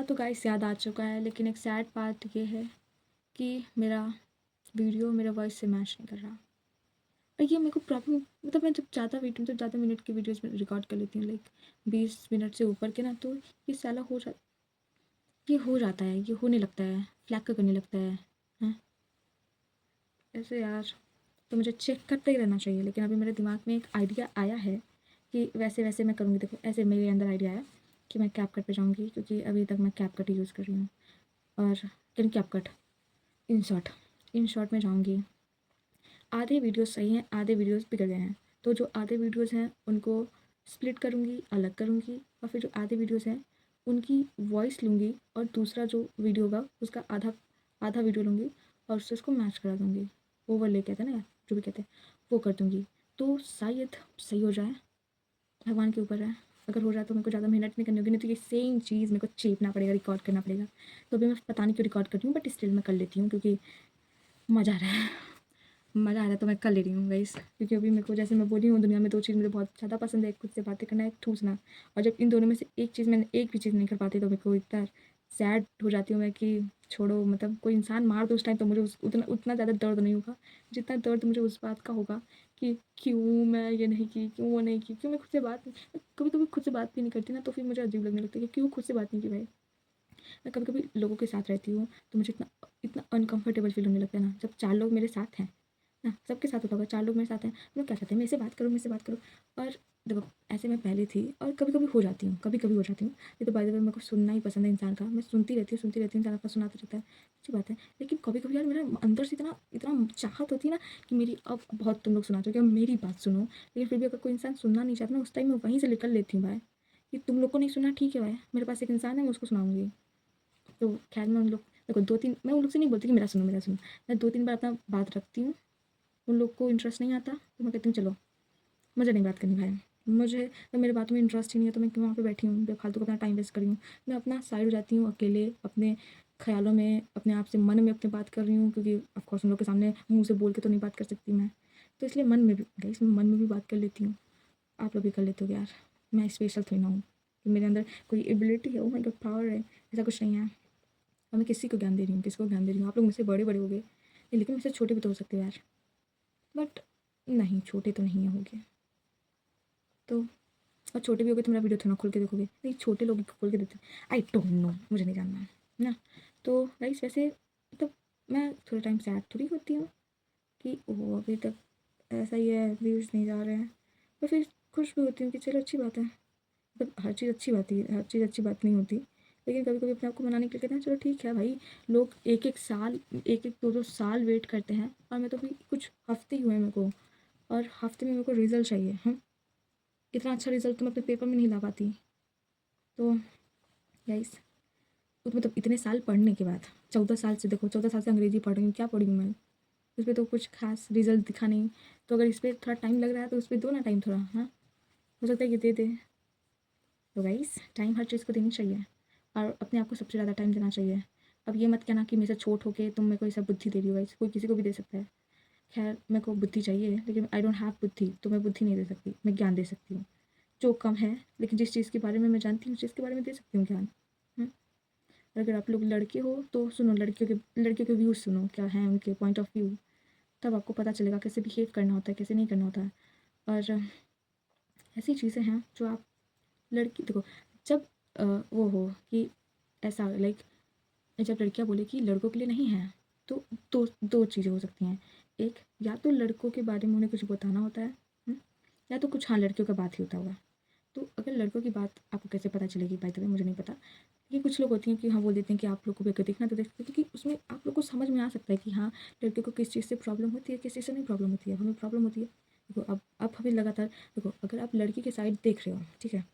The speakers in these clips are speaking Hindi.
तो गाइस याद आ चुका है, लेकिन एक सैड पार्ट ये है कि मेरा वीडियो मेरे वॉइस से मैच नहीं कर रहा। और ये मेरे को प्रॉब्लम, मतलब मैं जब ज़्यादा वीडियो, मतलब ज़्यादा मिनट की वीडियोस में रिकॉर्ड कर लेती हूँ, लाइक 20 मिनट से ऊपर के ना, तो ये साला ये हो जाता है, ये होने लगता है, फ्लैक करने लगता है। हैं ऐसे यार, तो मुझे चेक करते ही रहना चाहिए। लेकिन अभी मेरे दिमाग में एक आइडिया आया है कि वैसे वैसे मैं करूँगी। देखो, ऐसे मेरे अंदर आइडिया आया कि मैं कैपकट पे जाऊँगी, क्योंकि अभी तक मैं कैपकट ही यूज़ कर रही हूँ। और लेकिन कैपकट इन शॉर्ट में जाऊँगी। आधे वीडियोस सही हैं, आधे वीडियोस बिगड़ गए हैं। तो जो आधे वीडियोस हैं उनको स्प्लिट करूँगी, अलग करूँगी, और फिर जो आधे वीडियोस हैं उनकी वॉइस लूँगी, और दूसरा जो वीडियो होगा उसका आधा आधा वीडियो लूँगी और उससे उसको मैच करा दूँगी। ओवरले कहते हैं ना यार, जो भी कहते हैं, वो कर दूँगी। तो शायद सही हो जाए, भगवान के ऊपर है। अगर हो जाए तो मेरे को ज़्यादा मेहनत नहीं करनी होगी, नहीं तो ये सेम चीज़ मेरे को चेपना पड़ेगा, रिकॉर्ड करना पड़ेगा। तो अभी मैं पता नहीं क्यों रिकॉर्ड कर रही हूँ, बट स्टिल मैं कर लेती हूँ क्योंकि मज़ा आ रहा है। मज़ा आ रहा है तो मैं कर ले रही हूँ गाइस, क्योंकि अभी मेरे को, जैसे मैं बोली हूँ, दुनिया में 2 चीज़ मुझे बहुत ज़्यादा पसंद है, एक खुद से बातें करना, एक ठूसना। और जब इन दोनों में से एक चीज़, मैंने एक भी चीज़ नहीं कर पाती, तो मेरे को इतना सैड हो जाती हूँ मैं कि छोड़ो। मतलब कोई इंसान मार दो उस टाइम, तो मुझे उतना उतना ज़्यादा दर्द नहीं होगा जितना दर्द मुझे उस बात का होगा कि क्यों मैं ये नहीं की, क्यों वो नहीं की, क्यों मैं खुद से बात कभी कभी खुद से बात भी नहीं करती ना, तो फिर मुझे अजीब लगने लगता है कि क्यों खुद से बात नहीं की भाई। मैं कभी कभी लोगों के साथ रहती हूँ तो मुझे इतना इतना अनकंफर्टेबल फील होने लगता है ना, जब 4 लोग मेरे साथ हैं ना, सबके साथ होता होगा, 4 लोग मेरे साथ हैं, लोग क्या चाहते हैं, मेरे से बात करो, मेरे से बात करो। और देखो, ऐसे मैं पहले थी और कभी कभी हो जाती हूँ, कभी कभी हो जाती हूँ। ये तो बाय द वे मेरे को सुनना ही पसंद है इंसान का, मैं सुनती रहती हूँ, इंसान अपना सुनाता रहता है, अच्छी बात है। लेकिन कभी कभी यार मेरा अंदर से इतना इतना चाहत होती है ना कि मेरी, अब बहुत तुम लोग सुनाते हो कि अब मेरी बात सुनो, लेकिन फिर भी अगर कोई इंसान सुनना नहीं चाहता ना, उस टाइम मैं वहीं से निकल लेती हूँ भाई, कि तुम लोग को नहीं सुनना, ठीक है भाई, मेरे पास एक इंसान है, मैं उसको सुनाऊंगी। तो खैर, मैं उन लोग, देखो 2-3, मैं उन लोग से नहीं बोलती कि मेरा सुनो, मेरा सुनो। मैं 2-3 बार अपना बात रखती हूँ, उन लोग को इंटरेस्ट नहीं आता तो मैं कहती हूँ चलो, मुझे नहीं बात करनी भाई। मुझे, तो मेरे बातों में इंटरेस्ट ही नहीं है, तो मैं क्यों वहाँ पे बैठी हूँ, बेफालतू का अपना टाइम वेस्ट कर रही हूँ। मैं अपना साइड हो जाती हूँ अकेले, अपने ख्यालों में, अपने आप से, मन में अपने बात कर रही हूँ, क्योंकि ऑफकोर्स उन लोग के सामने मुँह से बोल के तो नहीं बात कर सकती मैं। तो इसलिए मन में भी गाइस, मन में भी बात कर लेती हूँ। आप लोग भी कर लेते हो यार, मैं स्पेशल थोड़ी ना हूँ कि मेरे अंदर कोई एबिलिटी है, ओ माय गॉड पावर है, ऐसा कुछ नहीं है। और मैं किसी को ज्ञान दे रही हूँ, किसी को ज्ञान दे रही हूँ, आप लोग मुझसे बड़े बड़े हो गए, लेकिन मुझसे छोटे भी तो हो सकते हो यार। बट नहीं, छोटे तो नहीं होगे। तो और छोटे भी होगे तो मेरा वीडियो थोड़ा खोल के देखोगे, नहीं छोटे लोग ही खोल के देते, आई डोंट नो, मुझे नहीं जानना ना। तो गाइस वैसे, मतलब मैं थोड़े टाइम सैड थोड़ी होती हूँ कि वो अभी तक ऐसा ही है, व्यूज़ नहीं जा रहे हैं, पर फिर खुश भी होती हूँ कि चलो अच्छी बात है। मतलब हर चीज़ अच्छी बात ही, हर चीज़ अच्छी बात नहीं होती, लेकिन कभी कभी अपने आप को मनाने के लिए कहते हैं चलो ठीक है भाई। लोग एक एक साल, एक एक दो दो साल वेट करते हैं, और मैं तो अभी कुछ हफ्ते ही हुए मेरे को, और हफ्ते में मेरे को रिजल्ट चाहिए। इतना अच्छा रिजल्ट तो मैं अपने पेपर में नहीं ला पाती। तो गाइस, तो मतलब इतने साल पढ़ने के बाद, 14 साल से, देखो 14 साल से अंग्रेजी पढ़ रही हूँ, क्या पढ़ी हूँ मैं, इस पर तो कुछ खास रिजल्ट दिखा नहीं। तो अगर इस पर थोड़ा टाइम लग रहा है तो उस पर दो ना टाइम थोड़ा, हाँ, हो सकता है कि दे दे। तो गाइस, टाइम हर चीज़ को देनी चाहिए, और अपने आप को सबसे ज़्यादा टाइम देना चाहिए। अब ये मत कहना कि मेरे से छोट होके तुम मेरे को ये सब बुद्धि दे रही हो, गाइस कोई किसी को भी दे सकता है। खैर, मेरे को बुद्धि चाहिए, लेकिन आई डोंट हैव बुद्धि, तो मैं बुद्धि नहीं दे सकती, मैं ज्ञान दे सकती हूँ जो कम है, लेकिन जिस चीज़ के बारे में मैं जानती हूँ, उस चीज़ के बारे में दे सकती हूँ ज्ञान। हम्म? और अगर आप लोग लड़के हो तो सुनो, लड़कियों के व्यूज़ सुनो, क्या है उनके पॉइंट ऑफ व्यू, तब आपको पता चलेगा कैसे बिहेव करना होता है, कैसे नहीं करना होता है। और ऐसी चीज़ें हैं जो आप, लड़की देखो, जब वो हो कि ऐसा लाइक, जब लड़कियां बोले कि लड़कों के लिए नहीं है, तो दो दो चीज़ें हो सकती हैं। एक, या तो लड़कों के बारे में उन्हें कुछ बताना होता है, या तो कुछ, हाँ, लड़कियों का बात ही होता होगा। तो अगर लड़कों की बात आपको कैसे पता चलेगी, बाय द वे मुझे नहीं पता, लेकिन कुछ लोग होती हैं कि हाँ बोल देते हैं कि आप लोग को भी अगर देखना तो देखते हैं, क्योंकि उसमें आप लोग को समझ में आ सकता है कि हाँ, लड़कियों को किस चीज़ से प्रॉब्लम होती है, किस चीज़ से नहीं प्रॉब्लम होती है, हमें प्रॉब्लम होती है। देखो, अब आप हमें लगातार, देखो अगर आप लड़की के साइड देख रहे हो, ठीक है,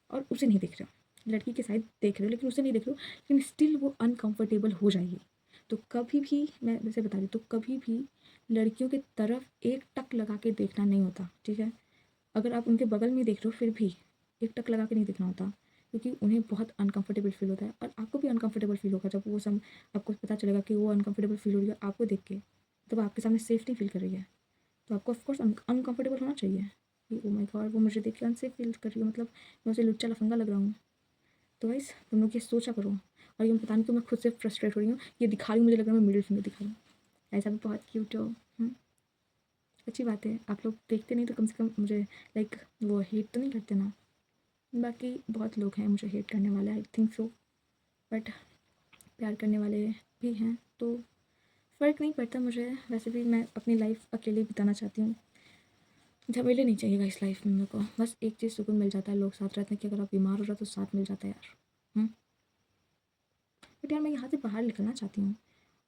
और उसे नहीं देख रहे हो, लड़की के साइड देख रहे हो लेकिन उसे नहीं देख रहे हो, लेकिन स्टिल वो अनकंफर्टेबल हो जाएगी। तो कभी भी, मैं वैसे बता रही, तो कभी भी लड़कियों की तरफ एक टक लगा के देखना नहीं होता, ठीक है। अगर आप उनके बगल में देख रहे हो फिर भी एक टक लगा के नहीं देखना होता, क्योंकि उन्हें बहुत अनकंफर्टेबल फील होता है, और आपको भी अनकंफर्टेबल फील होगा जब वो सब, आपको पता चलेगा कि वो अनकंफर्टेबल फील हो रही है आपको देख के, तब आपके सामने सेफ नहीं फील कर रही है, तो आपको ऑफकोर्स अनकंफर्टेबल होना चाहिए कि ओ माय गॉड, वो मुझे देख के अनसेफ फील कर रही है, मतलब मैं उसे लुच्चा लफंगा लग रहा हूँ। तो गाइस तुम लोग ये सोचा करो। और ये पता नहीं क्यों मैं खुद से फ्रस्ट्रेट हो रही हूँ, ये दिखा रही हूँ, मुझे लग रहा है मैं मिडिल फिंगर दिखा रही हूँ। ऐसा भी बहुत क्यूट हो। अच्छी बात है, आप लोग देखते नहीं तो कम से कम मुझे लाइक वो हेट तो नहीं करते ना। बाकी बहुत लोग हैं मुझे हेट करने वाले, आई थिंक सो, बट प्यार करने वाले भी हैं, तो फ़र्क नहीं पड़ता मुझे। वैसे भी मैं अपनी लाइफ अकेले बिताना चाहती हूँ, झमेले नहीं चाहिएगा इस लाइफ में मेरे को। बस एक चीज़ सुकून मिल जाता है, लोग साथ रहते हैं कि अगर आप बीमार हो रहे हो तो साथ मिल जाता है यार। बट यार मैं यहाँ से बाहर निकलना चाहती हूँ,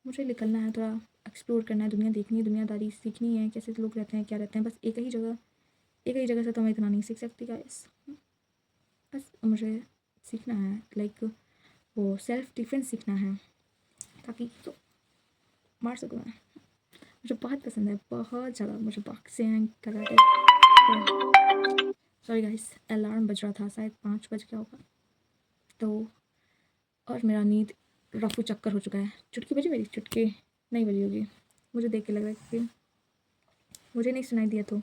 मुझे निकलना है, थोड़ा एक्सप्लोर करना है, दुनिया देखनी है, दुनियादारी सीखनी है, कैसे लोग रहते हैं, क्या रहते हैं। बस एक ही जगह से तो मैं इतना नहीं सीख सकती गाइस। बस मुझे सीखना है, लाइक वो सेल्फ डिफेंस सीखना है, ताकि तो मार सकूँ मैं। मुझे बहुत पसंद है, बहुत ज़्यादा। मुझे boxing, karate. Sorry guys, alarm बज रहा था, शायद 5 बज गया होगा। तो और मेरा नींद रफू चक्कर हो चुका है। चुटकी बजी मेरी? चुटकी नहीं बजी होगी, मुझे देख के लग रहा है कि मुझे नहीं सुनाई दिया, तो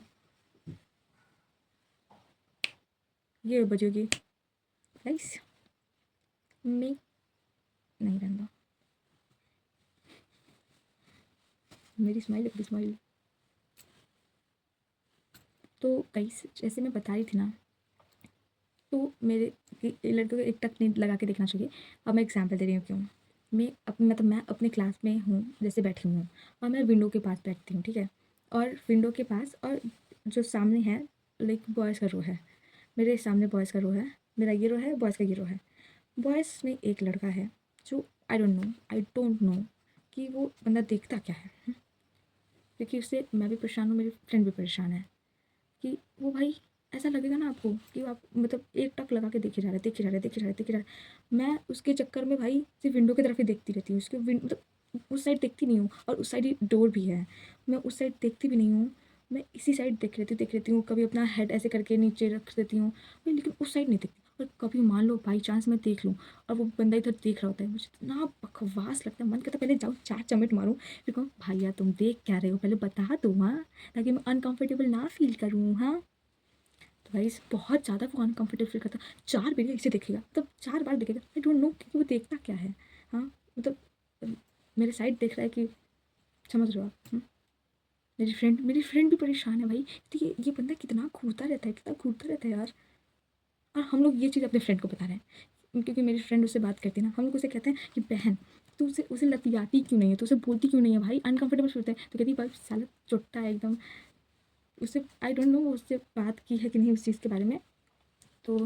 ये बजी होगी गाइस। मैं नहीं रहना, मेरी स्माइल। तो गाइस जैसे मैं बता रही थी ना, तो मेरे लड़कों को एक टक नहीं लगा के देखना चाहिए। अब मैं एग्जांपल दे रही हूँ क्यों। मैं अपने क्लास में हूँ, जैसे बैठी हूँ, और मैं विंडो के पास बैठती हूँ, ठीक है। और विंडो के पास, और जो सामने है लाइक बॉयज़ का रो है, मेरे सामने बॉयज़ का रो है, मेरा ये रो है, बॉयज़ का ये रो है। बॉयज़ में एक लड़का है जो आई डोंट नो कि वो बंदा देखता क्या है। क्योंकि उससे मैं भी परेशान हूँ, मेरी फ्रेंड भी परेशान है, कि वो भाई ऐसा लगेगा ना आपको कि आप मतलब एक टक लगा के देखे जा रहे। मैं उसके चक्कर में भाई सिर्फ विंडो की तरफ ही देखती रहती हूँ, उसके मतलब उस साइड देखती नहीं हूँ, और उस साइड ही डोर भी है, मैं उस साइड देखती भी नहीं हूँ। मैं इसी साइड देख लेती हूँ, कभी अपना हेड ऐसे करके नीचे रख देती हूँ भाई, लेकिन उस साइड नहीं देखती। और कभी मान लो बाई चांस मैं देख लूँ और वो बंदा इधर देख रहा होता है, मुझे इतना बकवास लगता है, मन करता है पहले जाऊँ 4 चमेट मारूँ, फिर कहूँ भाई यार तुम देख क्या रहे हो, पहले बता दो हाँ, ताकि मैं अनकंफर्टेबल ना फील करूँ। हाँ, तो गाइस बहुत ज़्यादा वो अनकंफर्टेबल फील करता, 4 बार ऐसे देखेगा, मतलब 4 बार देखेगा, आई डोंट नो कि वो देखता क्या है। हाँ, मतलब मेरे साइड देख रहा है कि, समझ रहे हो आप। मेरी फ्रेंड भी परेशान है भाई, तो ये बंदा कितना घूरता रहता है यार। और हम लोग ये चीज़ अपने फ्रेंड को बता रहे हैं, क्योंकि मेरी फ्रेंड उससे बात करती है ना, हम लोग उसे कहते हैं कि बहन तू उसे उसे लतियाती क्यों नहीं है, तो उसे बोलती क्यों नहीं है भाई, अनकंफर्टेबल फील होता है, तो कहती भाई साला चुट्टा है एकदम। उससे आई डोंट नो उससे बात की है कि नहीं उस चीज़ के बारे में। तो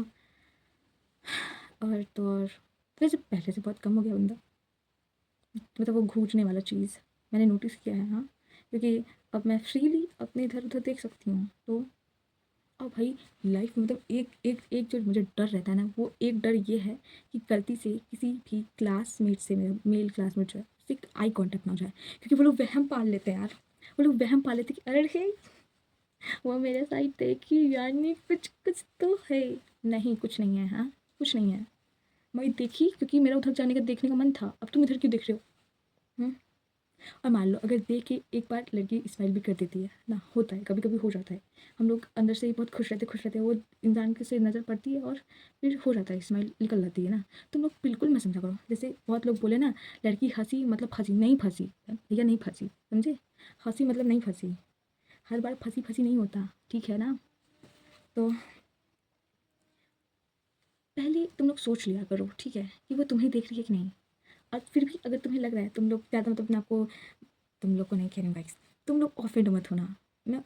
और वैसे पहले से बहुत कम हो गया बंदा, मतलब वो घूरने वाला चीज़ मैंने नोटिस किया है। हाँ, क्योंकि अब मैं फ्रीली अपने इधर उधर देख सकती हूँ, तो और भाई लाइफ में मतलब एक जो मुझे डर रहता है ना, वो एक डर ये है कि गलती से किसी भी क्लासमेट से, मेरा मेल क्लासमेट जो है, उससे आई कांटेक्ट ना हो जाए, क्योंकि वो लोग वहम पाल लेते हैं यार। वो लोग वहम पाल लेते हैं कि अरे हे, वो मेरे साइड देखी यानी कुछ कुछ तो है। नहीं, कुछ नहीं है। हाँ, कुछ नहीं है। मैं देखी क्योंकि मेरा उधर जाने का देखने का मन था, अब तुम इधर क्यों देख रहे हो। और मान लो अगर देख के एक बार लड़की स्माइल भी कर देती है ना, होता है कभी कभी, हो जाता है। हम लोग अंदर से ही बहुत खुश रहते हैं, वो इंसान के से नज़र पड़ती है और फिर हो जाता है, स्माइल निकल जाती है ना। तुम लोग बिल्कुल मत समझा करो, जैसे बहुत लोग बोले ना, लड़की हंसी मतलब फंसी, नहीं फंसी भैया, नहीं फंसी, समझे। हंसी मतलब नहीं फंसी, हर बार फंसी फंसी नहीं होता, ठीक है ना। तो पहले तुम लोग सोच लिया करो, ठीक है, कि वो तुम्हें देख रही है कि नहीं। और फिर भी अगर तुम्हें लग रहा है, तुम लोग ज़्यादा मतलब मैं आपको, तुम लोग को नहीं कह रही हूँ गाइस, तुम लोग ऑफेंड मत होना। मैं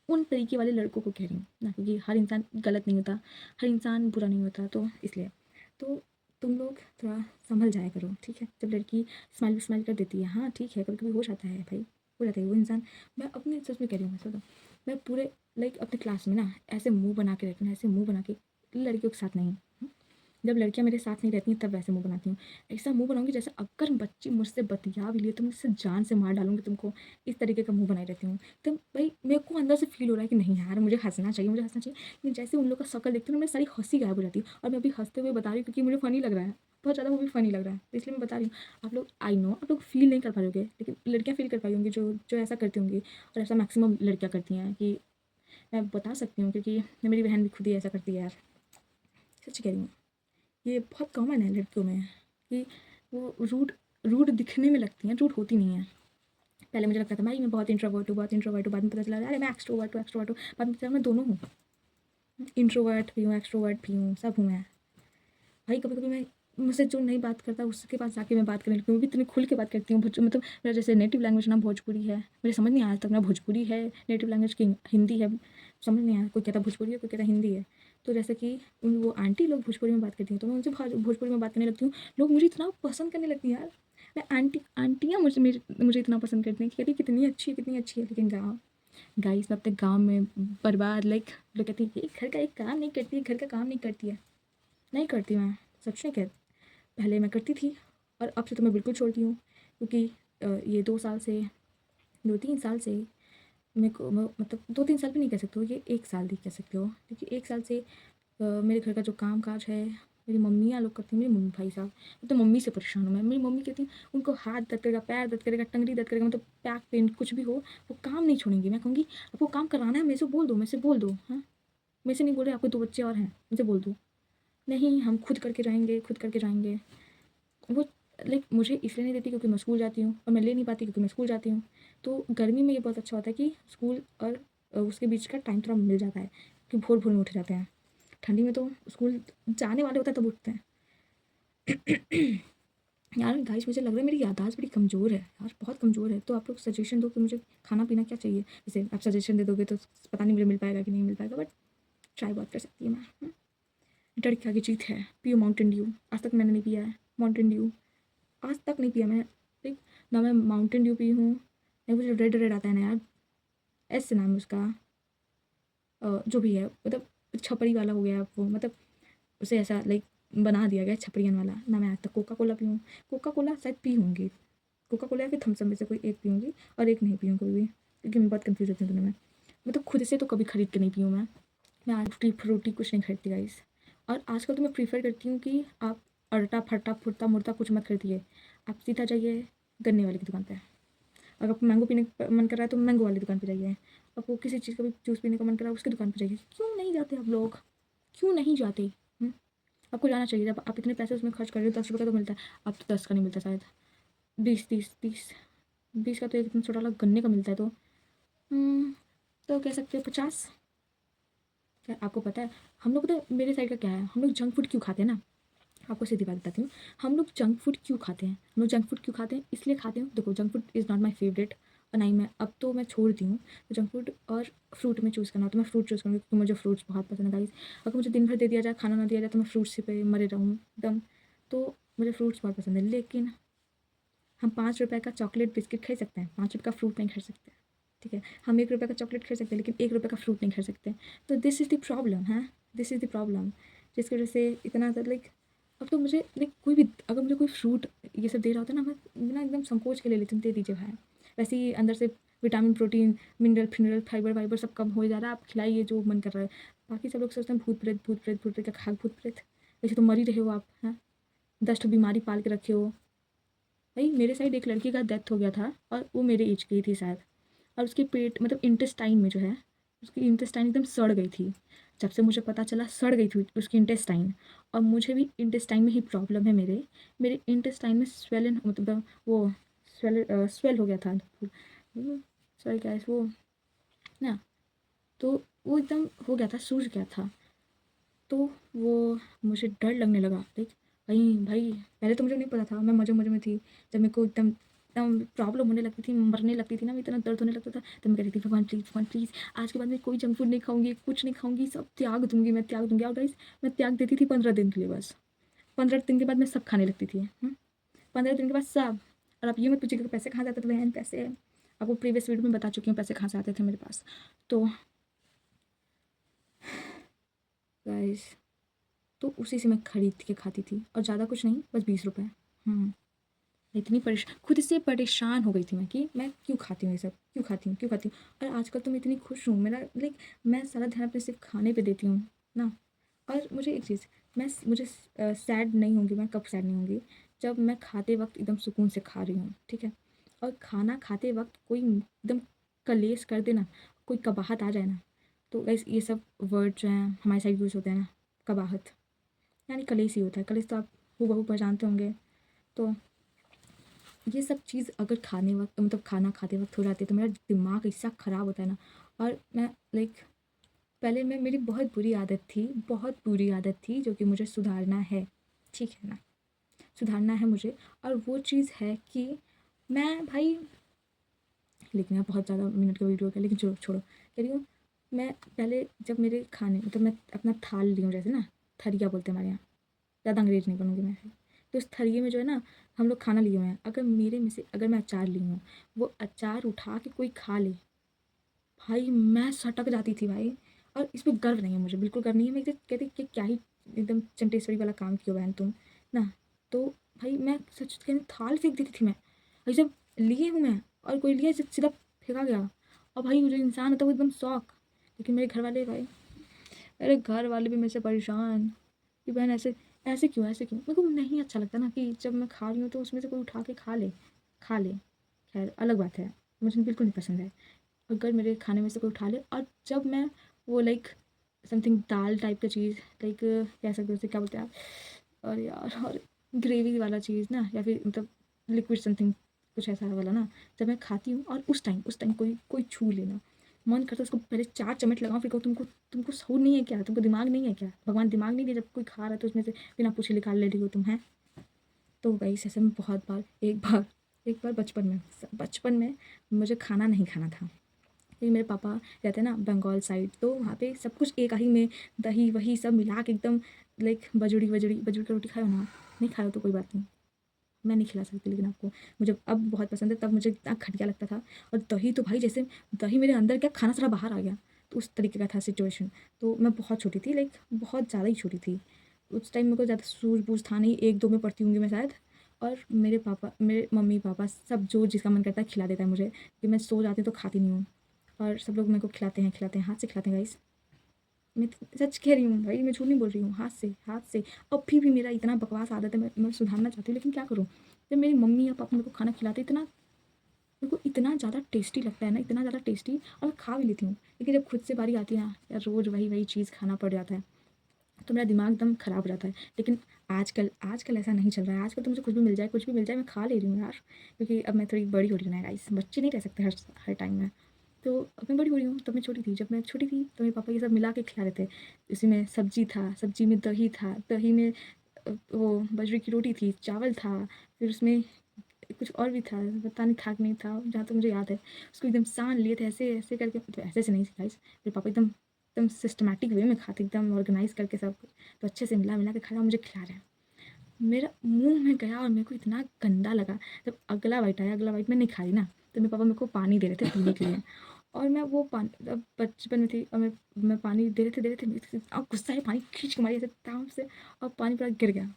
उन तरीके वाले लड़कों को कह रही हूँ ना, क्योंकि हर इंसान गलत नहीं होता, हर इंसान बुरा नहीं होता, तो इसलिए तो तुम लोग थोड़ा संभल जाया करो, ठीक है। जब लड़की स्माइल कर देती है, हाँ ठीक है, कभी कभी हो जाता है भाई, हो जाता है वो इंसान। मैं अपने सच में कह रही हूँ, मैं तो मैं पूरे लाइक अपने क्लास में ना ऐसे मुंह बना के रहती हूँ, ऐसे मुंह बना के, लड़कियों के साथ नहीं। जब लड़कियां मेरे साथ नहीं रहती हैं तब वैसे मुंह बनाती हूँ, ऐसा मुंह बनाऊंगी जैसे अगर बच्ची मुझसे बतिया भी लिए तो मैं इससे जान से मार डालूंगी तुमको, इस तरीके का मुंह बनाई रहती हूँ। तो भाई मेरे को अंदर से फील हो रहा है कि नहीं यार, मुझे हंसना चाहिए, लेकिन जैसे उन लोग का शक्ल देखती हूँ ना, मेरी सारी हंसी गायब हो जाती है। और मैं अभी हंसते हुए बता रही हूँ क्योंकि मुझे फ़नी लग रहा है, बहुत ज़्यादा मुझे फ़नी लग रहा है, तो इसलिए मैं बता रही हूँ। आप लोग, आई नो आप लोग फील नहीं कर पाओगे, लेकिन लड़कियाँ फील कर पाई होंगी जो जो ऐसा करती होंगी, और ऐसा मैक्सिमम लड़कियाँ करती हैं, कि मैं बता सकती हूँ क्योंकि मेरी बहन भी खुद ही ऐसा करती है यार, सच कह रही हूँ। ये बहुत कॉमन है लड़कियों में कि वो रूड रूड दिखने में लगती हैं, रूड होती नहीं हैं। पहले मुझे लगता था भाई मैं बहुत इंट्रोवर्ट हूँ, बहुत इंट्रोवर्ट हूँ, बाद में पता चला अरे मैं एक्सट्रोवर्ट हूँ, बाद में पता चला मैं दोनों हूँ, इंट्रोवर्ट भी हूँ, एक्सट्रोवर्ट भी हूँ, सब हूँ मैं। भाई कभी-कभी मैं मुझसे जो नहीं बात करता उसके पास जाके मैं बात करने लगती हूँ, वो भी इतनी खुल के बात करती हूँ। मतलब मेरा जैसे नेटिव लैंग्वेज ना भोजपुरी है, मुझे समझ नहीं आया आज तक मेरा भोजपुरी है, नेटिव लैंग्वेज की हिंदी है, समझ नहीं आया। कोई कहता भोजपुरी है, कोई कहता हिंदी है। तो जैसे कि वो आंटी लोग भोजपुरी में बात करती हैं, तो मैं उनसे भोजपुरी में बात करने लगती हूँ। लोग मुझे इतना पसंद करने लगती हैं यार। मैं आंटियाँ मुझे इतना पसंद करती हैं कि कहती कितनी अच्छी है, कितनी अच्छी है। लेकिन गाइस मैं अपने गाँव में बर्बाद, लाइक लोग कहती है ये घर का एक काम नहीं करती है, घर का काम नहीं करती है। नहीं करती मैं, सच नहीं कहती। पहले मैं करती थी और अब से तो मैं बिल्कुल छोड़ती हूँ, क्योंकि ये 2-3 साल से मेरे को मतलब 2-3 साल भी नहीं कह सकते हो, ये 1 साल ही कह सकते हो, क्योंकि 1 साल से मेरे घर का जो काम काज है मेरी मम्मियाँ लोग करती हैं। मेरी मम्मी भाई साहब, मैं तो मम्मी से परेशान हूँ मैं। मेरी मम्मी कहती है उनको हाथ दर्द करेगा, पैर दर्द करेगा, टंगरी दर्द करेगा, मतलब बैक पेन कुछ भी हो, वो काम नहीं छोड़ेंगी। मैं कहूँगी आपको काम कराना है मेरे से बोल दो, मेरे से बोल दो। हाँ, मेरे से नहीं बोल रहे, आपको 2 बच्चे और हैं, मुझे बोल दो। नहीं हम खुद करके जाएँगे, खुद करके जाएँगे। वो लाइक मुझे इसलिए नहीं देती क्योंकि मैं स्कूल जाती हूँ, और मैं ले नहीं पाती क्योंकि मैं स्कूल जाती हूँ। तो गर्मी में ये बहुत अच्छा होता है कि स्कूल और उसके बीच का टाइम थोड़ा मिल जाता है, कि भोर-भोर में उठ जाते हैं। ठंडी में तो स्कूल जाने वाले होते हैं तब उठते हैं। यार गाइस मुझे लग रहा है मेरी याददाश्त बड़ी कमज़ोर है यार, बहुत कमज़ोर है। तो आप लोग सजेशन दो कि मुझे खाना-पीना क्या चाहिए? जैसे आप सजेशन दे दोगे तो पता नहीं मुझे मिल पाएगा कि नहीं मिल पाएगा, बट ट्राई बहुत कर सकती हूँ मैं। डर के आगे जीत है। पियो माउंटेन ड्यू। आज तक मैंने नहीं पिया है माउंटेन ड्यू, आज तक नहीं पिया मैं। लाइक ना मैं माउंटेन ड्यू पी हूँ, नहीं वो जो रेड रेड आता है ना यार, एस से नाम है उसका, जो भी है मतलब छपरी वाला हो गया वो, मतलब उसे ऐसा लाइक बना दिया गया छपरियन वाला। ना मैं आज तक कोका कोला पी हूँ। कोका कोला शायद पी होंगी, कोका कोला या फिर थम्स अप में से कोई एक पी होंगी, और एक नहीं पी हूँ कभी भी, क्योंकि मैं बहुत कन्फ्यूज़ होती हूँ दोनों में। मतलब खुद से तो कभी खरीद के नहीं पी हूँ मैं आज फ्रूटी कुछ नहीं खरीदती गाइस। और आजकल तो मैं प्रीफर करती हूँ कि आप अड़टा फट्टा फुर्ता मुर्ता कुछ मत खरीदिए, आप सीधा जाइए गन्ने वाले की दुकान पे। अगर आपको मैंगो पीने का मन कर रहा है तो मैंगो वाली दुकान पे जाइए। आपको किसी चीज़ का भी जूस पीने का मन कर रहा है उसकी दुकान पे जाइए। क्यों नहीं जाते आप लोग, क्यों नहीं जाते? आपको जाना चाहिए। जब आप इतने पैसे उसमें खर्च कर रहे हो, 10 रुपये का तो मिलता है, अब तो 10 का नहीं मिलता शायद, 20 का तो एक इतना छोटा वाला गन्ने का मिलता है। तो तो कह सकते हो 50। क्या आपको पता है हम लोग, पता है मेरे साइड का क्या है, हम लोग जंक फूड क्यों खाते हैं ना? आपको सीधी बात बताती हूँ, हम लोग जंक फूड क्यों खाते हैं? हम लोग जंक फूड क्यों खाते हैं, इसलिए खाते हैं, देखो junk food is not my favourite, और नहीं मैं अब तो मैं छोड़ दी हूँ। तो जंक फूड और फ्रूट में चूज़ करना हो तो मैं फ्रूट चूज़ करूँगी, क्योंकि मुझे फ्रूट्स बहुत पसंद है गाइस। अगर मुझे दिन भर दे दिया जाए, खाना ना दिया जाए, तो मैं फ्रूट्स पे मरे रहूँ एकदम। तो मुझे फ्रूट्स बहुत पसंद है, लेकिन हम 5 रुपए का चॉकलेट बिस्किट खरीद सकते हैं, 5 रुपए का फ्रूट नहीं खरीद सकते। ठीक है, हम 1 रुपए का चॉकलेट खरीद सकते हैं, लेकिन 1 रुपए का फ्रूट नहीं खरीद सकते। तो दिस इज़ द प्रॉब्लम है, दिस इज़ द प्रॉब्लम, जिसकी वजह से इतना ज़्यादा लाइक अब तो मुझे लाइक कोई भी अगर मुझे कोई फ्रूट ये सब दे रहा होता है ना, मैं ना एकदम संकोच के ले लेती हूँ, दे दीजिए भाई। वैसे ही अंदर से vitamin protein mineral funeral fibre Viber सब कम हो जा रहा है, आप खिलाइए जो मन कर रहा है। बाकी सब लोग सोचते हैं भूत प्रेत भूत प्रेत भूत प्रेत का खाक भूत प्रेत, वैसे तो मर ही रहे हो आप, हैं 10 बीमारी पाल के रखे हो। भाई मेरे साइड एक लड़की का डेथ हो गया था, और वो मेरे एज की ही थी शायद, और उसके पेट मतलब इंटेस्टाइन में जो है, उसकी इंटेस्टाइन एकदम सड़ गई थी। जब से मुझे पता चला सड़ गई थी उसकी इंटेस्टाइन, और मुझे भी इंटेस्टाइन में ही प्रॉब्लम है। मेरे मेरे इंटेस्टाइन में स्वेलन मतलब वो स्वेल हो गया था, सॉरी गाइस वो ना, तो वो एकदम हो गया था, सूज गया था। तो वो मुझे डर लगने लगा लाइक, भाई भाई पहले तो मुझे नहीं पता था, मैं मज़े मज़े में थी। जब मेरे को एकदम एकदम प्रॉब्लम होने लगती थी, मरने लगती थी ना, इतना दर्द होने लगता था, तब मैं कहती थी भगवान प्लीज़ आज के बाद मैं कोई जंक फूड नहीं खाऊंगी, कुछ नहीं खाऊंगी, सब त्याग दूंगी, मैं त्याग दूंगी। और गाइस मैं त्याग देती थी 15 दिन के लिए बस। 15 दिन के बाद मैं सब खाने लगती थी। 15 दिन के बाद सब। और आप ये मत पूछिएगा कि पैसे कहाँ जाते थे, बहन पैसे आपको प्रीवियस वीडियो में बता चुकी हूँ पैसे कहाँ से आते थे मेरे पास। तो गाइस तो उसी से मैं खरीद के खाती थी, और ज़्यादा कुछ नहीं, बस 20 रुपए। इतनी खुद से परेशान हो गई थी मैं कि मैं क्यों खाती हूँ ये सब, क्यों खाती हूँ। और आजकल तो मैं इतनी खुश हूँ, मेरा लाइक मैं सारा ध्यान अपने सिर्फ खाने पे देती हूँ ना। और मुझे एक चीज़, मुझे सैड नहीं होंगी, मैं कब सैड नहीं होंगी, जब मैं खाते वक्त एकदम सुकून से खा रही हूँ, ठीक है। और खाना खाते वक्त कोई एकदम कलेश कर देना, कोई कबाहत आ जाए ना, तो गाइस ये सब वर्ड जो हैं हमारे साइड यूज़ होते हैं ना, कबाहत, यानी कलेश ही होता है। कलेश तो आप हूबहू पहचानते होंगे। तो ये सब चीज़ अगर खाने वक़्त मतलब खाना खाते वक़्त हो जाती है तो मेरा दिमाग ऐसा ख़राब होता है ना। और मैं लाइक पहले मैं मेरी बहुत बुरी आदत थी जो कि मुझे सुधारना है, ठीक है ना? सुधारना है मुझे। और वो चीज़ है कि मैं भाई, लेकिन यार बहुत ज़्यादा मिनट का वीडियो हो गया, लेकिन चलो छोड़ो। कह रही हूँ मैं पहले जब मेरे खाने मतलब मैं अपना थाल ली हूँ, जैसे ना थरिया बोलते हैं हमारे यहाँ, ज़्यादा अंग्रेज नहीं बनूँगी मैं। तो उस थरिये में जो है ना हम लोग खाना लिए हुए हैं, अगर मेरे में से अगर मैं अचार ली हूँ, वो अचार उठा के कोई खा ले, भाई मैं सटक जाती थी भाई। और इस पे गर्व नहीं है मुझे, बिल्कुल गर्व नहीं है। मैं तो कहती कि क्या ही एकदम चंटेश्वरी वाला काम किया बहन तुम ना। तो भाई मैं सच कहती थाल फेंक देती थी मैं। भाई जब लिए हूँ मैं और कोई लिया सीधा फेंका गया। और भाई जो इंसान होता है वो एकदम शौक। लेकिन मेरे घर वाले भाई, मेरे घर वाले भी मेरे से परेशान कि बहन ऐसे ऐसे क्यों। मेरे को नहीं अच्छा लगता ना कि जब मैं खा रही हूँ तो उसमें से कोई उठा के खा ले। खैर अलग बात है, मुझे बिल्कुल नहीं पसंद है अगर मेरे खाने में से कोई उठा ले। और जब मैं वो लाइक समथिंग दाल टाइप का चीज़, लाइक कह सकते हो उसे क्या बोलते हैं आप, और यार और ग्रेवी वाला चीज़ ना, या फिर मतलब लिक्विड समथिंग कुछ ऐसा वाला ना, जब मैं खाती हूँ और उस टाइम कोई कोई छू लेना, मन करता है उसको पहले 4 चम्मच लगाऊँ। फिर कहूँ तुमको तुमको शऊर नहीं है क्या, तुमको दिमाग नहीं है क्या, भगवान दिमाग नहीं दिया जब कोई खा रहा है तो उसमें से बिना पूछे निकाल ले रही हो तुम हैं। तो गाइस ऐसे में बहुत बार, एक बार बचपन में मुझे खाना नहीं खाना था क्योंकि मेरे पापा रहते हैं ना बंगाल साइड, तो वहाँ पे सब कुछ एक ही में दही वही सब मिला के एकदम लाइक बजड़ी का रोटी खाओ ना, नहीं खाओ तो कोई बात नहीं, मैं नहीं खिला सकती। लेकिन आपको मुझे अब बहुत पसंद है, तब मुझे इतना घटिया लगता था। और दही तो भाई जैसे दही मेरे अंदर क्या खाना सारा बाहर आ गया, तो उस तरीके का था सिचुएशन। तो मैं बहुत छोटी थी, लाइक बहुत ज़्यादा ही छोटी थी उस टाइम। मेरे को ज़्यादा सूझबूझ था नहीं, 1-2 में पढ़ती होंगी मैं शायद। और मेरे मम्मी पापा सब जो जिसका मन करता है खिला देता है मुझे, कि मैं सो जाती हूँ तो खाती नहीं हूँ। और सब लोग मेरे को खिलाते हैं, हाथ से खिलाते हैं गाइस। मैं सच कह रही हूँ भाई, मैं झूठ नहीं बोल रही हूँ, हाथ से। अब भी मेरा इतना बकवास आदत है, मैं सुधारना चाहती हूँ लेकिन क्या करूँ। जब मेरी मम्मी या पापा मेरे को खाना खिलाते इतना, मेरे को इतना ज़्यादा टेस्टी लगता है ना, इतना ज़्यादा टेस्टी, और मैं खा भी लेती हूँ। लेकिन जब खुद से बारी आती है ना यार, रोज़ वही चीज़ खाना पड़ जाता है, तो मेरा दिमाग एकदम ख़राब हो जाता है। लेकिन आजकल ऐसा नहीं चल रहा है। आजकल तो मुझे कुछ भी मिल जाए मैं खा ले रही हूँ यार, क्योंकि अब मैं थोड़ी बड़ी हो रही हूँ ना गाइस, बच्चे नहीं रह सकते हर टाइम में। तो अब मैं बड़ी हो रही हूँ, तब मैं छोटी थी। जब मैं छोटी थी तो मेरे पापा ये सब मिला के खिला रहे थे। इसी में सब्जी था, सब्जी में दही था, दही में वो बाजरे की रोटी थी, चावल था, फिर उसमें कुछ और भी था, पता नहीं था कि नहीं था, जहाँ तक मुझे याद है। उसको एकदम सान लिए थे ऐसे ऐसे करके, तो ऐसे नहीं गाइस, मेरे पापा एकदम एकदम सिस्टमैटिक वे में खाते, एकदम ऑर्गेनाइज करके सब कुछ। तो अच्छे से मिला मिला के खाया, मुझे खिला रहे हैं। मेरा मुंह में गया और मेरे को इतना गंदा लगा। जब अगला बाइट मैं नहीं खाई ना, तो मेरे पापा मेरे को पानी दे रहे थे पीने के लिए। और मैं वो पानी, जब बचपन में थी और मैं पानी दे रहे थे, मेरे को इतना गुस्सा है, पानी खींच के मारी ऐसे ताम से, और पानी पूरा गिर गया।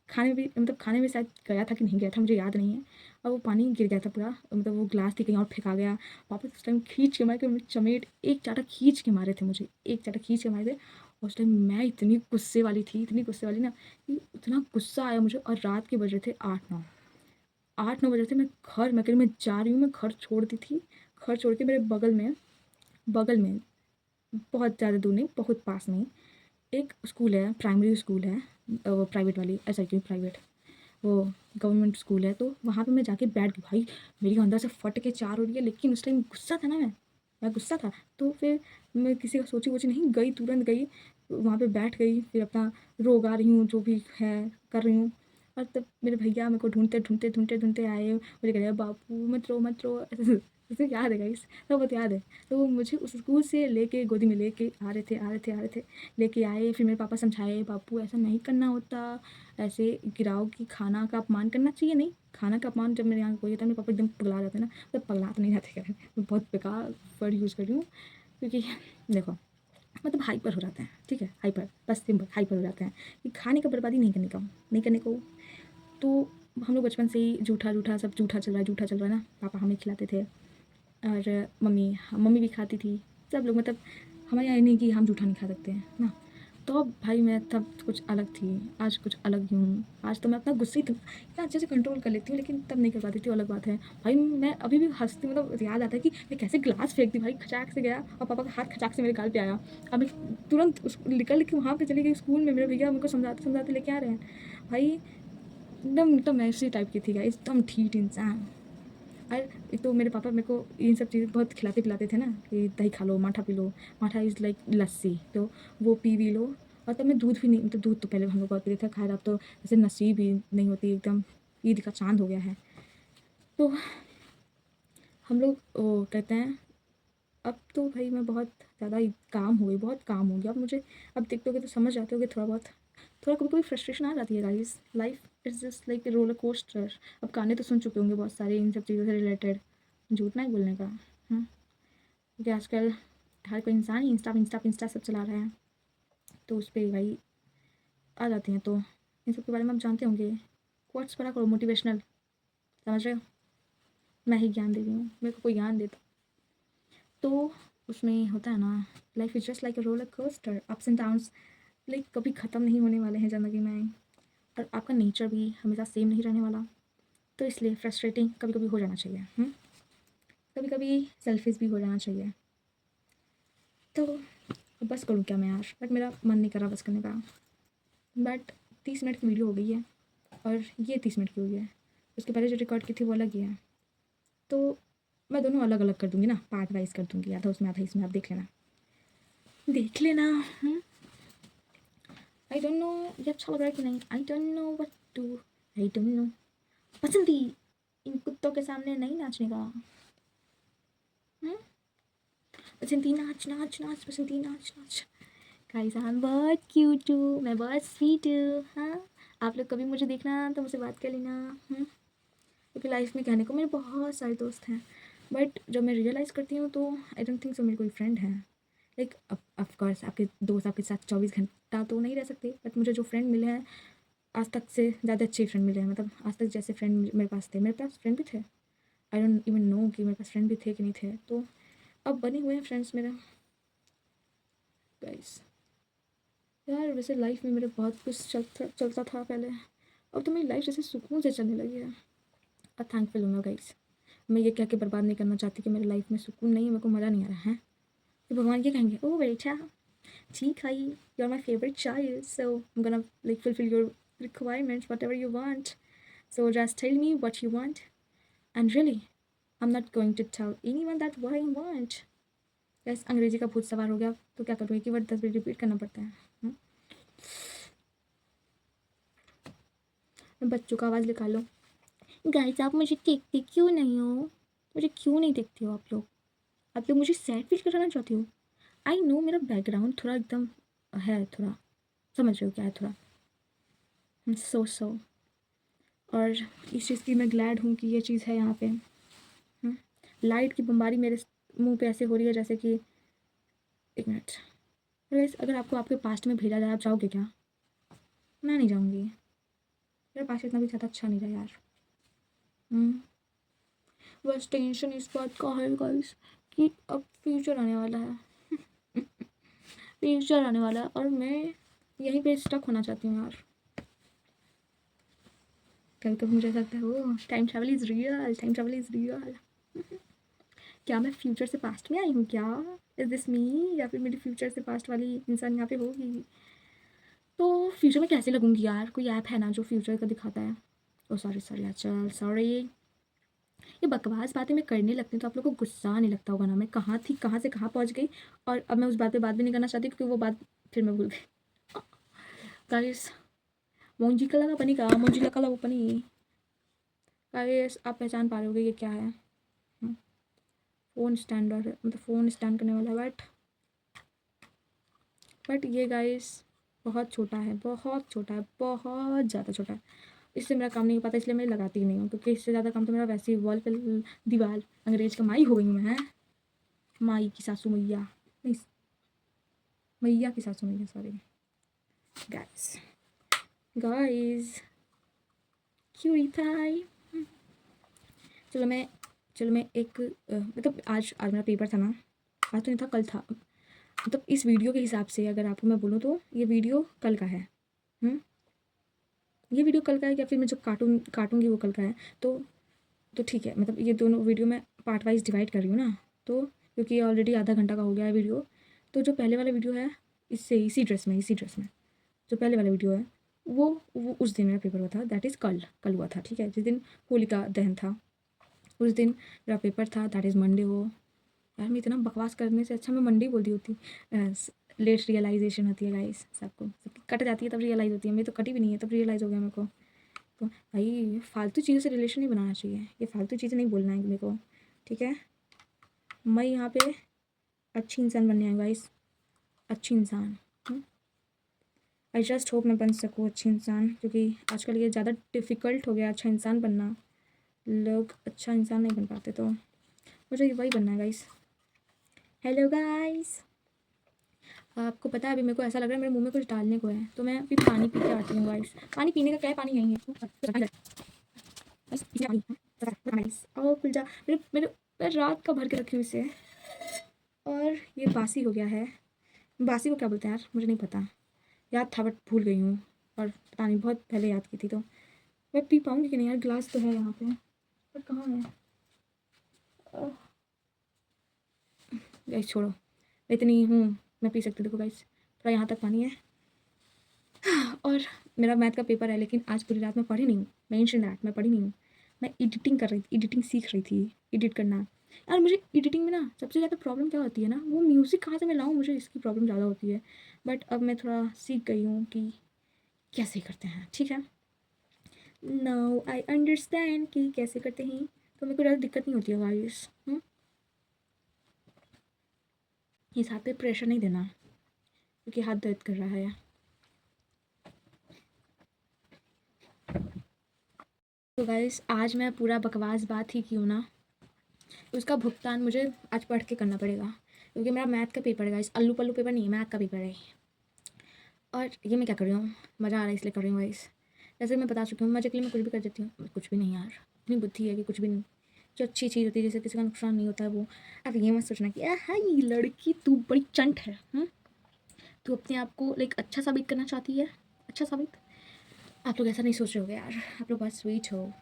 खाने में शायद गया था कि नहीं गया था मुझे याद नहीं है। और वो पानी गिर गया था पूरा, मतलब वो ग्लास थी कहीं और फेंका गया। वापस उस टाइम खींच के मारे के चमेट एक चाटा खींच के मारे थे मुझे, एक चाटा खींच के मारे थे। उस टाइम मैं इतनी गुस्से वाली ना, कि इतना गुस्सा आया मुझे। और रात के बज रहे थे 8-9 बज रहे थे। मैं कह रही मैं जा रही हूँ, मैं घर छोड़ दी थी। घर छोड़ के मेरे बगल में बहुत ज़्यादा दूर नहीं, बहुत पास में ही एक स्कूल है, प्राइमरी स्कूल है, वो प्राइवेट वाली, ऐसा क्यों प्राइवेट, वो गवर्नमेंट स्कूल है। तो वहाँ पे मैं जाके बैठ गई भाई, मेरी अंदर से फट के चार हो रही है, लेकिन उस टाइम गुस्सा था ना, मैं गुस्सा था। तो फिर मैं किसी का सोची वोची नहीं, गई तुरंत गई वहाँ पे बैठ गई। फिर अपना रोगा रही हूँ जो भी है कर रही हूँ। और तब मेरे भैया मेरे को ढूंढते आए, मुझे कह रहे बापू मत रो ऐसे ऐसे याद है गाइस, तो बहुत याद है। तो वो मुझे उस स्कूल से लेके गोदी में लेके आ रहे थे, लेके आए। फिर मेरे पापा समझाए, बापू ऐसा नहीं करना होता, ऐसे गिराओ कि खाना का अपमान करना चाहिए नहीं। खाना का अपमान जब मेरे यहाँ कोई होता है, मेरे पापा एकदम पगला जाते हैं ना, मतलब पगला तो नहीं जाते, क्या मैं बहुत बेकार वर्ड यूज़ कर रही हूँ, क्योंकि देखो मतलब हाइपर हो जाते हैं, ठीक है, हाइपर, बस सिंपल हाइपर हो जाते हैं कि खाने का बर्बादी नहीं करने को। तो हम लोग बचपन से ही सब झूठा चल रहा है ना, पापा हमें खिलाते थे। और मम्मी भी खाती थी, सब लोग, मतलब हमारे यहाँ ये नहीं कि हम जूठा नहीं खा सकते हैं ना। तो भाई मैं तब कुछ अलग थी, आज कुछ अलग ही हूँ। आज तो मैं अपना गुस्से इतना अच्छे से कंट्रोल कर लेती हूँ, लेकिन तब नहीं कर पाती थी, अलग बात है। भाई मैं अभी भी हँसती, मतलब याद आता है कि मैं कैसे ग्लास फेंक दी भाई, खचाक से गया और पापा का हाथ खचाक से मेरे गाल पे आया। अब मैं तुरंत निकल के वहाँ पे चली गई स्कूल में, मेरे भैया मेरे को समझाते समझाते लेके आ रहे हैं। भाई एकदम मैं इसी टाइप की थी गाइस, एकदम ठीक इंसान। और एक तो मेरे पापा मेरे को इन सब चीज़ें बहुत खिलाते पिलाते थे ना, कि दही खा लो, माठा पी लो। माठा इज़ लाइक लस्सी, तो वो पी लो। और तब मैं दूध भी नहीं, मतलब दूध तो पहले हम लोग बहुत पीते थे, खैर अब तो जैसे नसीब भी नहीं होती, एकदम ईद का चांद हो गया है। तो हम लोग वो कहते हैं, अब तो भाई मैं बहुत ज़्यादा ही काम हो गई, बहुत काम हो गया अब मुझे। अब देखते होगे तो समझ जाते होगे थोड़ा बहुत, थोड़ा कभी कभी फ्रस्ट्रेशन आ जाती है guys. Life is just like a roller coaster. अब गाने तो सुन चुके होंगे बहुत सारे इन सब चीज़ों से रिलेटेड, झूठ नहीं बोलने का। क्योंकि आजकल हर कोई इंसान ही इंस्टा इंस्टा इंस्टा सब चला रहा है, तो उस पर भाई आ जाती हैं। तो इन सब के बारे में आप जानते होंगे। कोट्स पढ़ा करो मोटिवेशनल, समझ रहे हो? मैं ही ज्ञान दे रही हूँ, मेरे को कोई ज्ञान देता तो उसमें होता है ना, life is just like a roller coaster, ups and downs, like कभी ख़त्म नहीं होने वाले हैं ज़िंदगी में। और आपका नेचर भी हमेशा सेम नहीं रहने वाला, तो इसलिए फ्रस्ट्रेटिंग कभी कभी हो जाना चाहिए। कभी कभी सेल्फिश भी हो जाना चाहिए। तो बस करूँ क्या मैं यार, बट मेरा मन नहीं कर रहा बस करने का। बट 30 मिनट की वीडियो हो गई है, और ये 30 मिनट की हुई है। उसके पहले जो रिकॉर्ड की थी वो अलग ही है। तो मैं दोनों अलग अलग कर दूँगी ना, पार्ट वाइज कर दूँगी, आधा उसमें आधा इसमें, आप देख लेना देख लेना। आई डोंट नो ये अच्छा लग रहा है कि नहीं, I don't know what to, I don't know. Basanti, इन कुत्तों के सामने नहीं नाचने का। बसंती नाच नाच नाच, बसंती नाच नाच। गाइस आई एम बहुत क्यूट हूँ, मैं बहुत स्वीट हूँ। हाँ, आप लोग कभी मुझे देखना तो मुझसे बात कर लेना। क्योंकि लाइफ में कहने को मेरे बहुत सारे दोस्त हैं, बट जब मैं रियलाइज़ करती हूँ तो आई डोंट थिंक सो मेरे कोई फ्रेंड है। लाइक ऑफकोर्स आपके दोस्त आपके साथ 24 घंटा तो नहीं रह सकते, बट मुझे जो फ्रेंड मिले हैं आज तक से ज़्यादा अच्छे फ्रेंड मिले हैं। मतलब आज तक जैसे फ्रेंड मेरे पास थे, मेरे पास फ्रेंड भी थे, आई डोंट इवन नो कि मेरे पास फ्रेंड भी थे कि नहीं थे। तो अब बने हुए हैं फ्रेंड्स मेरे। गाइस यार वैसे लाइफ में मेरे बहुत कुछ चलता था पहले, अब तो मेरी लाइफ जैसे सुकून से चलने लगी है। और थैंकफुल हूँ मैं गाइस। मैं ये कह के बर्बाद नहीं करना चाहती कि मेरी लाइफ में सुकून नहीं है, मेरे को मज़ा नहीं आ रहा है। तो भगवान ये कहेंगे, ओ बेटा ठीक है, you are my favourite child, so I am gonna like fulfil your requirements whatever you want, so just tell me what you want, and really I'm not going to tell anyone that what I want. बस अंग्रेजी का भूत सवार हो गया तो क्या करूँ, एक ही वर्ड 10 बार रिपीट करना पड़ता है। बच्चों का आवाज़ निकालो। गाइस आप मुझे देखते क्यों नहीं हो, मुझे क्यों नहीं देखते हो आप लोग मुझे सैड फील कराना चाहते हो। आई नो मेरा बैकग्राउंड थोड़ा एकदम है, थोड़ा समझ रहे हो क्या है, थोड़ा सो और इस चीज़ की मैं ग्लैड हूँ कि ये चीज़ है यहाँ पे। लाइट की बमबारी मेरे मुंह पे ऐसे हो रही है जैसे कि, एक मिनट, अगर आपको आपके पास्ट में भेजा जाए आप जाओगे क्या? मैं नहीं जाऊँगी, मेरा पास्ट इतना भी ज़्यादा अच्छा नहीं रहा यार। बस टेंशन इस बात का है गाइस कि अब फ्यूचर आने वाला है। फ्यूचर आने वाला है और मैं यहीं पे स्टक होना चाहती हूँ यार। कभी कभी मुझे लगता है वो time travel is real, time travel is real. क्या मैं फ्यूचर से पास्ट में आई हूँ क्या? इज़ दिस मी, या फिर मेरी फ्यूचर से पास्ट वाली इंसान यहाँ पे होगी? तो फ्यूचर में कैसे लगूंगी यार? कोई ऐप है ना जो फ्यूचर का दिखाता है? ओ सॉरी सॉरी अच्छा सॉरी, ये बकवास बातें मैं करने लगती हूँ तो आप लोगों को गुस्सा नहीं लगता होगा ना? मैं कहाँ थी, कहाँ से कहाँ पहुँच गई, और अब मैं उस बात पे बात भी नहीं करना चाहती क्योंकि वो बात फिर मैं भूल गई। गाइस मोंजी कला का पनी का मोंजी लका वो पनी। गाइस आप पहचान पा रहे होगे ये क्या है? फ़ोन स्टैंडर, मतलब फ़ोन स्टैंड करने वाला, बट ये गाइस बहुत छोटा है, बहुत छोटा है, बहुत ज़्यादा छोटा है। इससे मेरा काम नहीं हो पाता, इसलिए मैं लगाती ही नहीं हूँ, क्योंकि इससे ज़्यादा काम तो मेरा वैसे ही वॉल पे दीवार, अंग्रेज का माई हो गई हूँ मैं। माई की सासू मैया, नहीं मैया की सासू मैया, सॉरी गाइस। गाइस क्यूरी पाई। चलो मैं एक मतलब आज आज मेरा पेपर था ना, आज तो नहीं था कल था। मतलब इस वीडियो के हिसाब से अगर आपको मैं बोलूँ तो ये वीडियो कल का है। ये वीडियो कल का है या फिर मैं जो काटूँगी वो कल का है, तो ठीक है। मतलब ये दोनों वीडियो मैं पार्ट वाइज डिवाइड कर रही हूँ ना, तो क्योंकि ये ऑलरेडी आधा घंटा का हो गया है वीडियो। तो जो पहले वाला वीडियो है इससे इसी ड्रेस में जो पहले वाला वीडियो है वो उस दिन मेरा पेपर हुआ था, दैट इज़ कल हुआ था, ठीक है। जिस दिन होलिका दहन था उस दिन मेरा पेपर था, दैट इज़ मंडे। हो यार, मैं इतना बकवास करने से अच्छा मैं मंडे ही बोलती होती। लेट रियलाइजेशन होती है गाइस, सबकी कट जाती है तब रियलाइज़ होती है। मेरी तो कटी भी नहीं है तब रियलाइज़ हो गया मेरे को। तो भाई फालतू चीज़ों से रिलेशन नहीं बनाना चाहिए, ये फालतू चीज़ें नहीं बोलना है मेरे को, ठीक है। मैं यहाँ पे अच्छी इंसान बनने आई गाइस, अच्छी इंसान। आई जस्ट होप मैं बन सकूँ अच्छी इंसान, क्योंकि आजकल ये ज़्यादा डिफ़िकल्ट हो गया अच्छा इंसान बनना। लोग अच्छा इंसान नहीं बन पाते, तो मुझे वही बनना है गाइस। हेलो गाइस, आपको पता है अभी मेरे को ऐसा लग रहा है मेरे मुंह में कुछ डालने को है, तो मैं अभी पानी पी के आती हूँ गाइस। पानी पीने का क्या है, पानी यहीं है और खुल जा। मैं रात का भर के रखी हूँ इसे, और ये बासी हो गया है। बासी को क्या बोलते हैं यार, मुझे नहीं पता, याद था बट भूल गई हूँ, और पता नहीं बहुत पहले याद की थी। तो मैं पी पाऊँगी कि नहीं यार, गिलास तो है यहाँ पे पर कहाँ है। गाइस छोड़ो, मैं इतनी हूँ, मैं पी सकती हूँ। देखो गाइस थोड़ा यहाँ तक पानी है। और मेरा मैथ का पेपर है, लेकिन आज पूरी रात मैं पढ़ी नहीं हूँ। मेंशन दैट, मैं पढ़ी नहीं हूँ। मैं एडिटिंग कर रही थी, एडिटिंग सीख रही थी, एडिट करना। यार मुझे एडिटिंग में ना सबसे ज़्यादा प्रॉब्लम क्या होती है ना, वो म्यूज़िक कहाँ से मैं लाऊँ, मुझे इसकी प्रॉब्लम ज़्यादा होती है। बट अब मैं थोड़ा सीख गई हूँ कि कैसे करते हैं, ठीक है। नाउ आई अंडरस्टैंड कि कैसे करते हैं, तो मेरे को ज़्यादा दिक्कत नहीं होती है गाइस। इस हाथ पे प्रेशर नहीं देना क्योंकि हाथ दर्द कर रहा है। तो गाइस आज मैं पूरा बकवास बात ही क्यों ना, उसका भुगतान मुझे आज पढ़ के करना पड़ेगा, क्योंकि मेरा मैथ का पेपर है गाइस, अल्लू पल्लू पेपर नहीं है, मैथ का पेपर है। और ये मैं क्या कर रही हूँ, मज़ा आ रहा है इसलिए कर रही हूँ गाइस। जैसे मैं बता चुकी हूँ, मज़े के लिए मैं कुछ भी कर देती हूँ। कुछ भी नहीं यार, इतनी बुद्धि है कि कुछ भी नहीं। जो अच्छी चीज़ होती है, जैसे किसी का नुकसान नहीं होता है वो। अब ये मत सोचना कि हाँ ये लड़की तू बड़ी चंट है, तू अपने आप को लाइक अच्छा साबित करना चाहती है, अच्छा साबित। आप लोग ऐसा नहीं सोच रहे होगे यार, आप लोग बहुत स्वीट हो।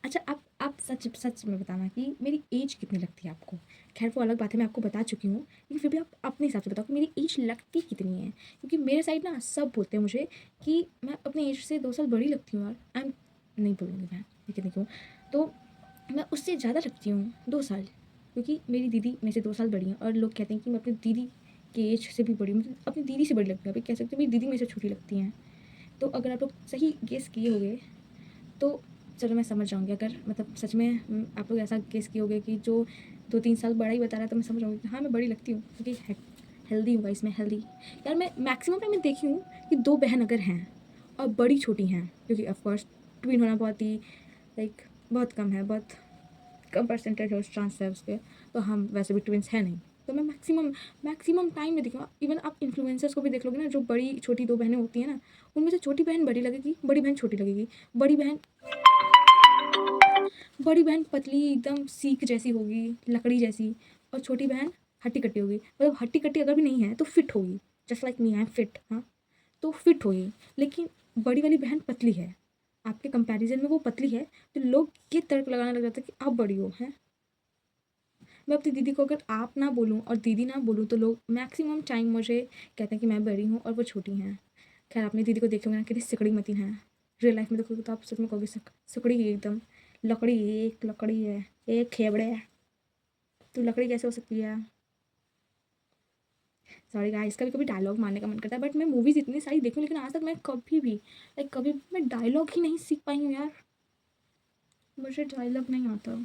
अच्छा आप सच सच में बताना कि मेरी एज कितनी लगती है आपको। खैर वो अलग बात है, मैं आपको बता चुकी हूँ, लेकिन फिर भी आप अपने हिसाब से बताओ कि मेरी एज लगती कितनी है। क्योंकि मेरे साइड ना सब बोलते हैं मुझे कि मैं अपनी एज से 2 साल बड़ी लगती हूँ। यार आई एम नहीं बोलूँगी मैं कितनी क्यों, तो मैं उससे ज़्यादा लगती हूँ 2 साल, क्योंकि मेरी दीदी मेरे से 2 साल बड़ी हैं। और लोग कहते हैं कि मैं अपनी दीदी की एज से भी बड़ी हूँ, मतलब अपनी दीदी से बड़ी लगती हूँ। अभी कह सकते हो मेरी दीदी मेरे से छोटी लगती हैं। तो अगर आप लोग सही गेस किए होंगे तो चलो मैं समझ जाऊँगी। अगर मतलब सच में आप लोग ऐसा गेस किए होगे कि जो 2-3 साल बड़ा ही बता रहा है, तो मैं समझ जाऊँगी कि हाँ मैं बड़ी लगती हूँ, क्योंकि हेल्दी हूँ गाइस, मैं हेल्दी। यार मैं मैक्सिमम टाइम मैं देखी हूँ कि 2 बहन अगर हैं और बड़ी छोटी हैं, क्योंकि ऑफकोर्स ट्विन होना बहुत ही लाइक बहुत कम है, बहुत कम परसेंटेज है उस चांस है उसके। तो हम वैसे भी ट्विन्स हैं नहीं। तो मैं मैक्सिमम टाइम में देखी हूँ। इवन आप इन्फ्लुएंसर्स को भी देख लोगे ना, जो बड़ी छोटी 2 बहनें होती हैं ना, उनमें से छोटी बहन बड़ी लगेगी, बड़ी बहन छोटी लगेगी। बड़ी बहन पतली एकदम सीख जैसी होगी, लकड़ी जैसी। और छोटी बहन हट्टी कट्टी होगी, मतलब हट्टी कट्टी अगर भी नहीं है तो फिट होगी, just like me I am fit. हाँ, तो फिट होगी। लेकिन बड़ी वाली बहन पतली है, आपके कंपैरिजन में वो पतली है, तो लोग ये तर्क लगाने लग जाते हैं कि आप बड़ी हो हैं। मैं अपनी दीदी को अगर आप ना बोलूँ और दीदी ना बोलूँ, तो लोग मैक्सिमम टाइम मुझे कहते हैं कि मैं बड़ी हूँ और वो छोटी हैं। खैर अपनी दीदी को देखोगे ना कितनी सिकड़ी मतीन है, रियल लाइफ में देखोगे तो आप सच में कहोगे सिकड़ी है एकदम। लकड़ी, एक लकड़ी है, एक खेबड़े है, तो लकड़ी कैसे हो सकती है। सॉरी गाइस, कभी कभी डायलॉग मारने का मन करता है, बट मैं मूवीज़ इतनी सारी देखूँ, लेकिन आज तक मैं कभी भी मैं डायलॉग ही नहीं सीख पाई हूँ यार। मुझे डायलॉग नहीं आता।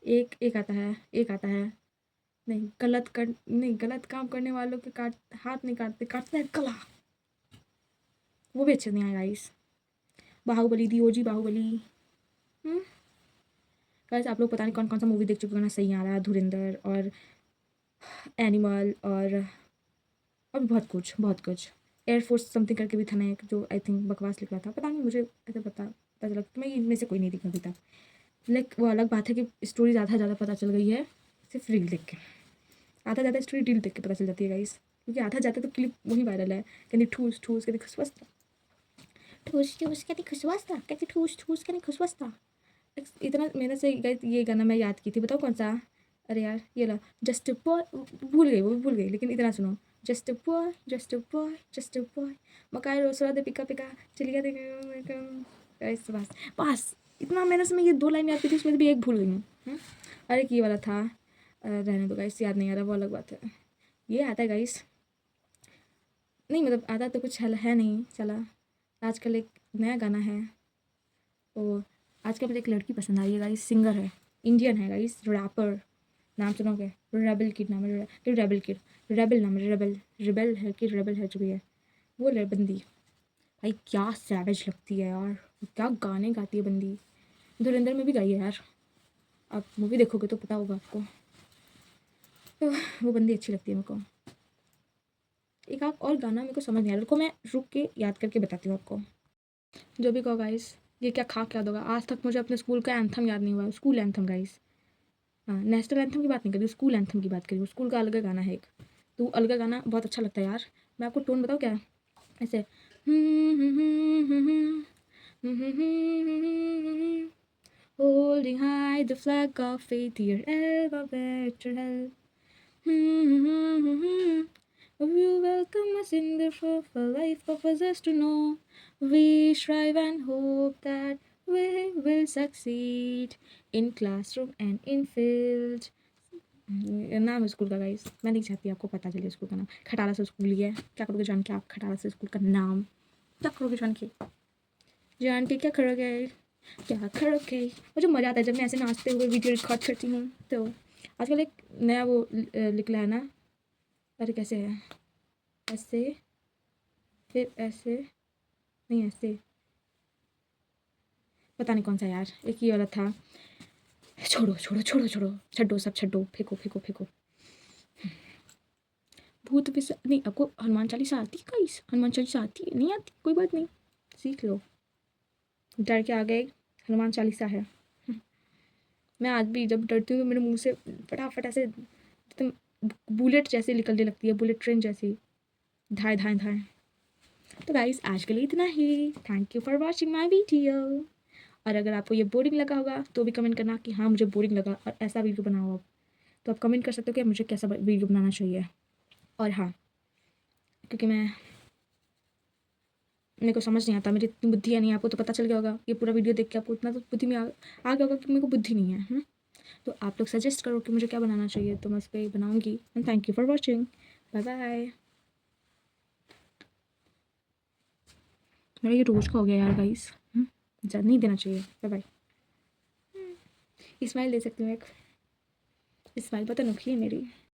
एक एक आता है, एक आता है। नहीं, गलत काम करने वालों के हाथ नहीं काटते, काटते हैं गला। वो भी अच्छे नहीं आए गाइस। बाहुबली दी ओजी बाहुबली। गाइस आप लोग पता नहीं कौन कौन सा मूवी देख चुके हो ना, सही आ रहा है, धुरंधर और एनिमल और भी बहुत कुछ। एयरफोर्स समथिंग करके भी था ना एक, जो आई थिंक बकवास लिख रहा था, पता नहीं मुझे ऐसा पता चला कि मैं इनमें से कोई नहीं देखा अभी तक। लाइक वो अलग बात है कि स्टोरी ज़्यादा पता चल गई है सिर्फ रील देख के। आधा ज़्यादा स्टोरी रील देख के पता चल जाती है गाइस। क्योंकि आधा जाता तो क्लिप वही वायरल है, कहती ठूस ठूस कहती खुशवस्ता, ठूस ठूस कहती खुशवस्ता, कहती ठूस ठूस कहती खुशवस्ता। इतना मेहनत से ये गाना मैं याद की थी, बताओ कौन सा? अरे यार ये ला, जस्ट अ बॉय, भूल गई, वो भी भूल गई, लेकिन इतना सुनो, just a boy just a boy just a boy, मकाई रोसरा दे पिका पिका, चलिए बस बस इतना मेहनत से मैं ये 2 लाइन याद की थी, उसमें भी एक भूल गई हूँ। अरे ये वाला था, रहने दो गाइस, याद नहीं आ रहा, वो अलग बात है। ये आता है गाइस, नहीं मतलब आता तो कुछ है नहीं, चला आजकल एक नया गाना है, वो आजकल मुझे एक लड़की पसंद आई है गाइस, सिंगर है, इंडियन है गाइस, रैपर, नाम सुनोगे? रेबल किड नाम है, रेबल किड, रेबल नाम है, रेबल, रेबल है कि रेबल है जो भी है, वो बंदी भाई क्या सैवेज लगती है यार, क्या गाने गाती है बंदी, धुरंधर में भी गाई है यार, आप मूवी देखोगे तो पता होगा आपको। तो वो बंदी अच्छी लगती है मेरे को। एक आप और गाना मेरे को समझ नहीं आ रहा, रुको मैं रुक के याद करके बताती हूँ आपको। जो भी कहो गाइस, ये क्या खा याद होगा, आज तक मुझे अपने स्कूल का एंथम याद नहीं हुआ, स्कूल एंथम गाइस। हाँ, नेशनल एंथम की बात नहीं कर रही, स्कूल एंथम की बात करी, स्कूल का अलग गाना है एक, तो अलग गाना बहुत अच्छा लगता है यार। मैं आपको टोन बताऊँ क्या, ऐसे holding high the flag of faith, dear ever better help. You welcome us in the fruitful life of us to know. We strive and hope that we will succeed in classroom and in field. नाम है स्कूल का गाइस, मैं नहीं चाहती आपको पता चले स्कूल का नाम, खटारा से स्कूल ही है, क्या करोगे जान के आप खटारा से स्कूल का नाम, क्या करोगे जान के क्या करोगे, क्या करोगे। मुझे मज़ा आता है जब मैं ऐसे नाचते हुए वीडियो रिकॉर्ड करती हूँ। तो आजकल एक नया वो निकला है ना, अरे कैसे है, ऐसे फिर ऐसे, नहीं ऐसे, पता नहीं कौन सा यार, एक ये वाला था, छोड़ो छोड़ो छोड़ो छोड़ो, छड्डो सब छड्डो, फेंको फेंको फेंको। भूत पिसा नहीं, आपको हनुमान चालीसा आती है गाइस? हनुमान चालीसा आती है? नहीं आती, कोई बात नहीं, सीख लो, डर के आगे हनुमान चालीसा है। मैं आज भी जब डरती हूँ तो मेरे मुंह से फटाफट ऐसे एकदम बुलेट जैसे निकलने लगती है, बुलेट ट्रेन जैसी, धाए धाए धाए। तो गाइस आज के लिए इतना ही, thank you for watching my video. और अगर आपको ये बोरिंग लगा होगा तो भी कमेंट करना कि हाँ मुझे बोरिंग लगा और ऐसा वीडियो बनाओ आप, तो आप कमेंट कर सकते हो कि मुझे कैसा वीडियो बनाना चाहिए। और हाँ, क्योंकि मेरे को समझ नहीं आता, मेरी इतनी बुद्धि है नहीं, आपको तो पता चल गया होगा, ये पूरा वीडियो देख के आपको इतना तो बुद्धि में आ गया होगा कि मेरे को बुद्धि नहीं है। तो आप लोग सजेस्ट करो कि मुझे क्या बनाना चाहिए, तो मैं उस पर बनाऊँगी। And thank you for watching, bye bye. मेरा ये रोज़ का हो गया यार गाइस, ज़्यादा नहीं देना चाहिए। Bye bye. स्माइल दे सकती हूँ एक, स्माइल पता नखी है मेरी।